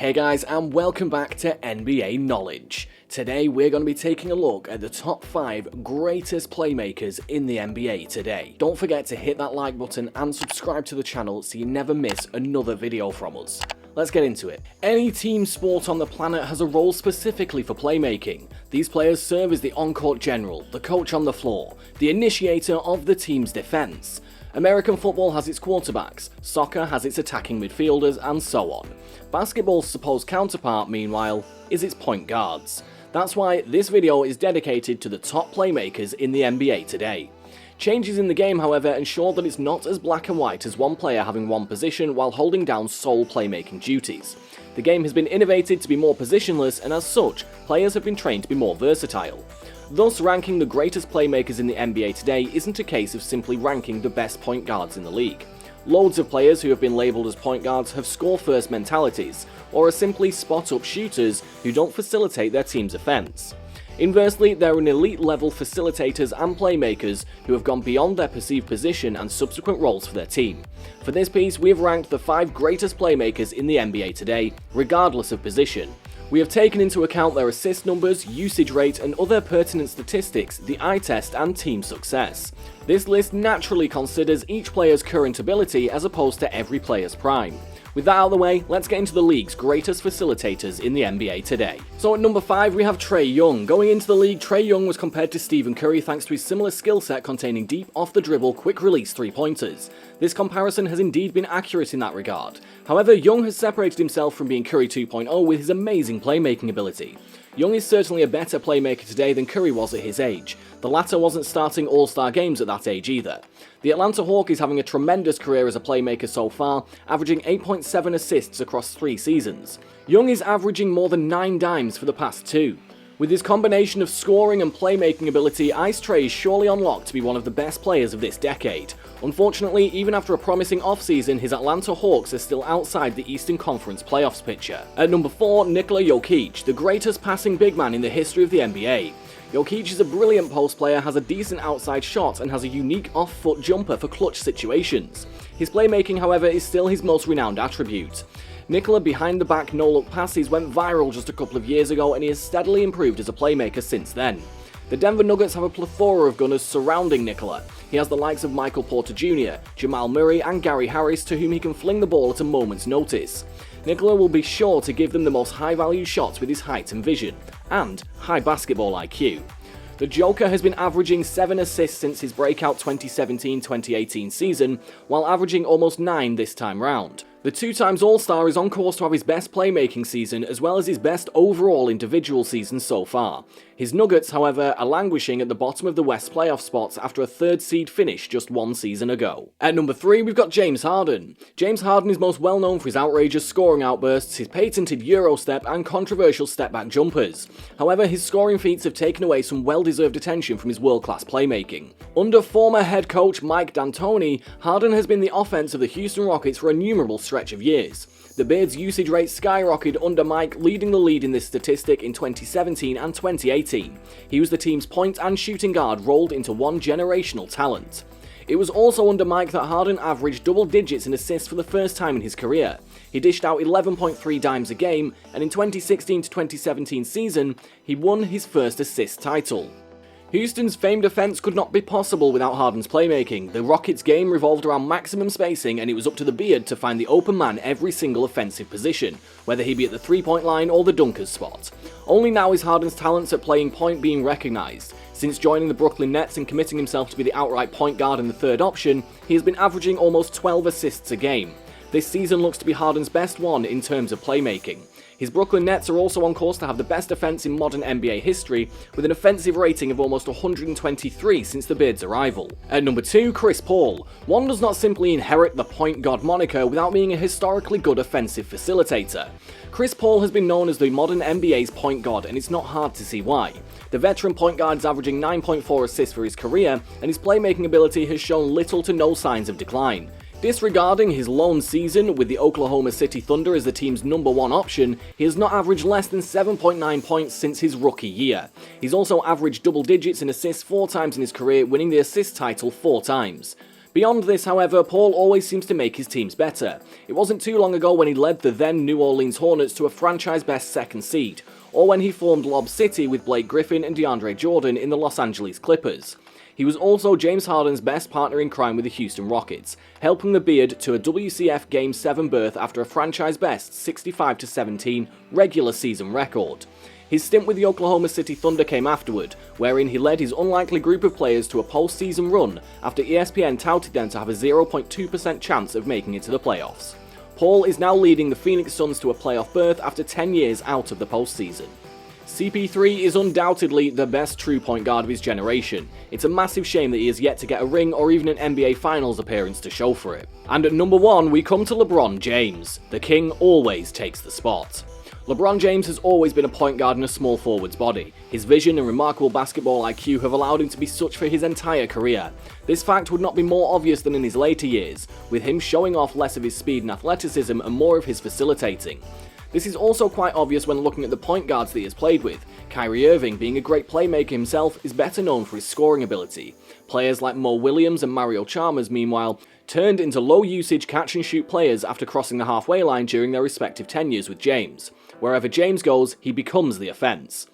Hey guys, and welcome back to NBA Knowledge. Today we're going to be taking a look at the top 5 greatest playmakers in the NBA today. Don't forget to hit that like button and subscribe to the channel so you never miss another video from us. Let's get into it. Any team sport on the planet has a role specifically for playmaking. These players serve as the on-court general, the coach on the floor, the initiator of the team's defense. American football has its quarterbacks, soccer has its attacking midfielders, and so on. Basketball's supposed counterpart, meanwhile, is its point guards. That's why this video is dedicated to the top playmakers in the NBA today. Changes in the game, however, ensure that it's not as black and white as one player having one position while holding down sole playmaking duties. The game has been innovated to be more positionless, and as such, players have been trained to be more versatile. Thus, ranking the greatest playmakers in the NBA today isn't a case of simply ranking the best point guards in the league. Loads of players who have been labelled as point guards have score-first mentalities, or are simply spot-up shooters who don't facilitate their team's offense. Inversely, there are elite-level facilitators and playmakers who have gone beyond their perceived position and subsequent roles for their team. For this piece, we have ranked the 5 greatest playmakers in the NBA today, regardless of position. We have taken into account their assist numbers, usage rate, and other pertinent statistics, the eye test, and team success. This list naturally considers each player's current ability as opposed to every player's prime. With that out of the way, let's get into the league's greatest facilitators in the NBA today. So at number 5 we have Trae Young. Going into the league, Trae Young was compared to Stephen Curry thanks to his similar skill set containing deep off-the-dribble, quick-release three-pointers. This comparison has indeed been accurate in that regard. However, Young has separated himself from being Curry 2.0 with his amazing playmaking ability. Young is certainly a better playmaker today than Curry was at his age. The latter wasn't starting all-star games at that age either. The Atlanta Hawk is having a tremendous career as a playmaker so far, averaging 8.7 assists across 3 seasons. Young is averaging more than 9 dimes for the past 2. With his combination of scoring and playmaking ability, Ice Trae is surely on lock to be one of the best players of this decade. Unfortunately, even after a promising offseason, his Atlanta Hawks are still outside the Eastern Conference playoffs picture. At number 4, Nikola Jokic, the greatest passing big man in the history of the NBA. Jokic is a brilliant post player, has a decent outside shot, and has a unique off-foot jumper for clutch situations. His playmaking, however, is still his most renowned attribute. Nikola behind-the-back no-look passes went viral just a couple of years ago, and he has steadily improved as a playmaker since then. The Denver Nuggets have a plethora of gunners surrounding Nikola. He has the likes of Michael Porter Jr., Jamal Murray, and Gary Harris, to whom he can fling the ball at a moment's notice. Nikola will be sure to give them the most high-value shots with his height and vision, and high basketball IQ. The Joker has been averaging 7 assists since his breakout 2017-2018 season, while averaging almost 9 this time round. The 2-times All-Star is on course to have his best playmaking season as well as his best overall individual season so far. His Nuggets, however, are languishing at the bottom of the West playoff spots after a 3rd seed finish just 1 season ago. At number 3 we've got James Harden. James Harden is most well known for his outrageous scoring outbursts, his patented Euro step, and controversial step-back jumpers. However, his scoring feats have taken away some well-deserved attention from his world-class playmaking. Under former head coach Mike D'Antoni, Harden has been the offense of the Houston Rockets for innumerable stretch of years. The Beard's usage rate skyrocketed under Mike, leading the lead in this statistic in 2017 and 2018. He was the team's point and shooting guard rolled into one generational talent. It was also under Mike that Harden averaged double digits in assists for the first time in his career. He dished out 11.3 dimes a game, and in 2016 to 2017 season, he won his first assist title. Houston's famed offense could not be possible without Harden's playmaking. The Rockets' game revolved around maximum spacing, and it was up to the Beard to find the open man every single offensive position, whether he be at the 3-point line or the dunker's spot. Only now is Harden's talents at playing point being recognized. Since joining the Brooklyn Nets and committing himself to be the outright point guard and the 3rd option, he has been averaging almost 12 assists a game. This season looks to be Harden's best one in terms of playmaking. His Brooklyn Nets are also on course to have the best offense in modern NBA history, with an offensive rating of almost 123 since the Beard's arrival. At number 2, Chris Paul. One does not simply inherit the point guard moniker without being a historically good offensive facilitator. Chris Paul has been known as the modern NBA's point guard, and it's not hard to see why. The veteran point guard is averaging 9.4 assists for his career, and his playmaking ability has shown little to no signs of decline. Disregarding his lone season with the Oklahoma City Thunder as the team's number 1 option, he has not averaged less than 7.9 points since his rookie year. He's also averaged double digits in assists 4 times in his career, winning the assist title 4 times. Beyond this, however, Paul always seems to make his teams better. It wasn't too long ago when he led the then New Orleans Hornets to a franchise-best second seed, or when he formed Lob City with Blake Griffin and DeAndre Jordan in the Los Angeles Clippers. He was also James Harden's best partner in crime with the Houston Rockets, helping the Beard to a WCF Game 7 berth after a franchise-best 65-17 regular season record. His stint with the Oklahoma City Thunder came afterward, wherein he led his unlikely group of players to a postseason run after ESPN touted them to have a 0.2% chance of making it to the playoffs. Paul is now leading the Phoenix Suns to a playoff berth after 10 years out of the postseason. CP3 is undoubtedly the best true point guard of his generation. It's a massive shame that he has yet to get a ring or even an NBA Finals appearance to show for it. And at number 1, we come to LeBron James. The king always takes the spot. LeBron James has always been a point guard in a small forward's body. His vision and remarkable basketball IQ have allowed him to be such for his entire career. This fact would not be more obvious than in his later years, with him showing off less of his speed and athleticism and more of his facilitating. This is also quite obvious when looking at the point guards that he has played with. Kyrie Irving, being a great playmaker himself, is better known for his scoring ability. Players like Mo Williams and Mario Chalmers, meanwhile, turned into low-usage catch-and-shoot players after crossing the halfway line during their respective tenures with James. Wherever James goes, he becomes the offense.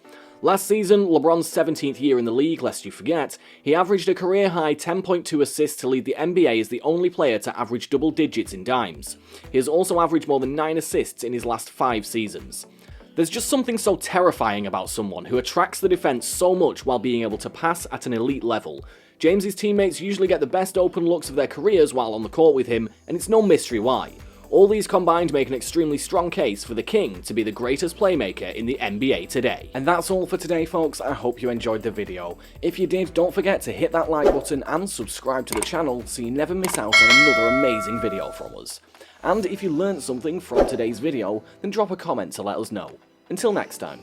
Last season, LeBron's 17th year in the league, lest you forget, he averaged a career-high 10.2 assists to lead the NBA as the only player to average double digits in dimes. He has also averaged more than 9 assists in his last 5 seasons. There's just something so terrifying about someone who attracts the defense so much while being able to pass at an elite level. James's teammates usually get the best open looks of their careers while on the court with him, and it's no mystery why. All these combined make an extremely strong case for the king to be the greatest playmaker in the NBA today. And that's all for today, folks. I hope you enjoyed the video. If you did, don't forget to hit that like button and subscribe to the channel so you never miss out on another amazing video from us. And if you learned something from today's video, then drop a comment to let us know. Until next time.